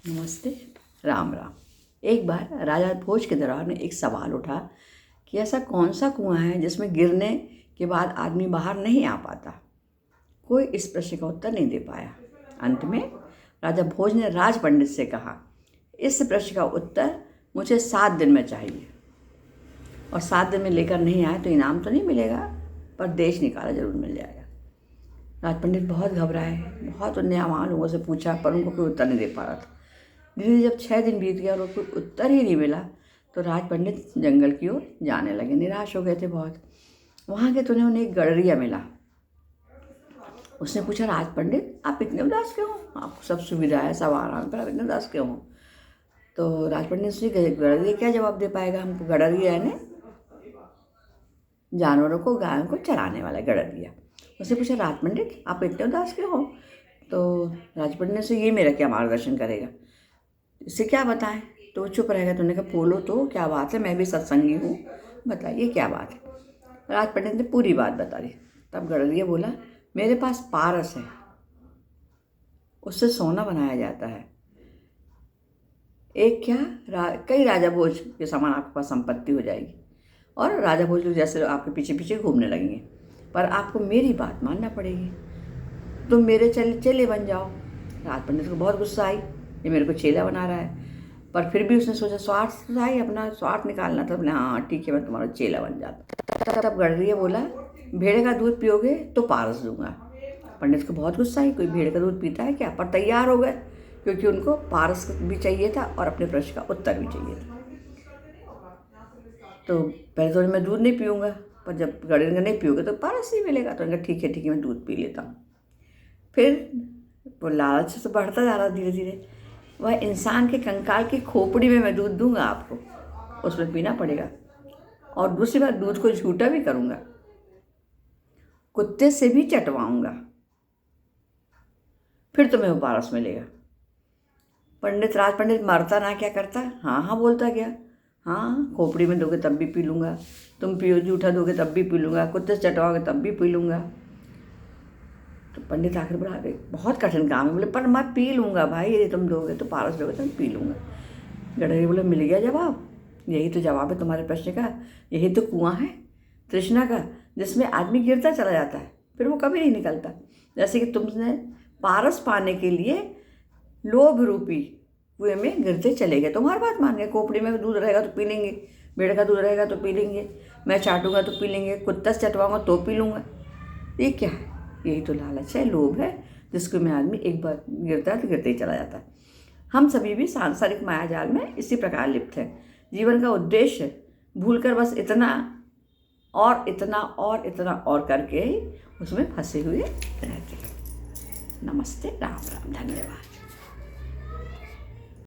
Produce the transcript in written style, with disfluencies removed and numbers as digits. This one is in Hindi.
नमस्ते। राम राम। एक बार राजा भोज के दौरान एक सवाल उठा कि ऐसा कौन सा कुआं है जिसमें गिरने के बाद आदमी बाहर नहीं आ पाता। कोई इस प्रश्न का उत्तर नहीं दे पाया। अंत में राजा भोज ने राज पंडित से कहा, इस प्रश्न का उत्तर मुझे 7 दिन में चाहिए, और 7 दिन में लेकर नहीं आए तो इनाम तो नहीं मिलेगा, पर देश निकाला जरूर मिल जाएगा। राज पंडित बहुत घबराए, बहुत उनने आम लोगों से पूछा, पर उनको कोई उत्तर नहीं दे पा रहा था। धीरे धीरे जब 6 दिन बीत गया और कोई उत्तर ही नहीं मिला, तो राज पंडित जंगल की ओर जाने लगे। निराश हो गए थे बहुत। वहाँ के तो उन्हें एक गडरिया मिला। उसने पूछा, राज पंडित आप इतने उदास क्यों हो? आपको सब सुविधा है, सब आराम, पर आप इतने उदास क्यों हो? तो राज पंडित ने सोचा, गडरिया क्या जवाब दे पाएगा हमको? गडरिया यानी जानवरों को, गायों को चराने वाला गडरिया। उसने पूछा, राज पंडित आप इतने उदास क्यों हो? तो राज पंडित ने सोचा, ये मेरा क्या मार्गदर्शन करेगा, इससे क्या बताएं? तो चुप रहेगा। तो उन्होंने कहा, बोलो तो क्या बात है, मैं भी सत्संगी हूँ, बताइए क्या बात है। राज पंडित ने पूरी बात बता दी। तब गडरिया बोला, मेरे पास पारस है, उससे सोना बनाया जाता है। एक क्या कई राजा भोज के समान आपके पास संपत्ति हो जाएगी, और राजा भोज लोग जैसे आपके पीछे पीछे घूमने लगेंगे, पर आपको मेरी बात मानना पड़ेगी। तुम मेरे चेले बन जाओ। राज पंडित को बहुत गुस्सा आई, ये मेरे को चेला बना रहा है, पर फिर भी उसने सोचा, स्वार्थ था ही, अपना स्वार्थ निकालना था। बोले, हाँ ठीक है, मैं तुम्हारा चेला बन जाता। तब गडरिया बोला, भेड़े का दूध पियोगे तो पारस दूंगा। पंडित को बहुत गुस्सा आई, कोई भेड़ का दूध पीता है क्या? पर तैयार हो गए, क्योंकि उनको पारस भी चाहिए था और अपने प्रश्न का उत्तर भी चाहिए था। तो पहले तो मैं दूध नहीं पीऊँगा, पर जब गडरिया ने नहीं पियोगे तो पारस ही मिलेगा। तो उनका ठीक है मैं दूध पी लेता हूँ। फिर वो लालच से बढ़ता जा रहा धीरे धीरे। वह इंसान के कंकाल की खोपड़ी में मैं दूध दूंगा आपको, उसमें पीना पड़ेगा, और दूसरी बार दूध को झूठा भी करूंगा, कुत्ते से भी चटवाऊंगा, फिर तुम्हें वो पारस मिलेगा। राज पंडित मरता ना क्या करता, हाँ हाँ बोलता गया। हाँ, खोपड़ी में दोगे तब भी पी लूँगा, तुम पियो झूठा दोगे तब भी पी लूँगा, कुत्ते से चटवाओगे तब भी पी लूँगा। तो पंडित आखिर बोला, अरे बहुत कठिन काम है। बोले, पर मैं पी लूँगा भाई, यदि तुम दोगे तो पारस दोगे तो मैं पी लूँगा। गडरिया बोले, मिल गया जवाब, यही तो जवाब है तुम्हारे प्रश्न का, यही तो कुआं है तृष्णा का, जिसमें आदमी गिरता चला जाता है, फिर वो कभी नहीं निकलता। जैसे कि तुमने पारस पाने के लिए लोभ रूपी कुएं में गिरते चले गए, तुम्हारी बात मान गए। खोपड़ी में दूध रहेगा तो पी लेंगे, भेड़ का दूध रहेगा तो पी लेंगे, मैं चाटूंगा तो पी लेंगे, कुत्ता से चटवाऊंगा तो पी लूँगा। ये क्या है? यही तो लालच है, लोभ है, जिसको में आदमी एक बार गिरता है तो गिरते ही चला जाता है। हम सभी भी सांसारिक मायाजाल में इसी प्रकार लिप्त हैं। जीवन का उद्देश्य भूलकर बस इतना और इतना और इतना और करके ही उसमें फंसे हुए रहते हैं। नमस्ते। राम राम। धन्यवाद।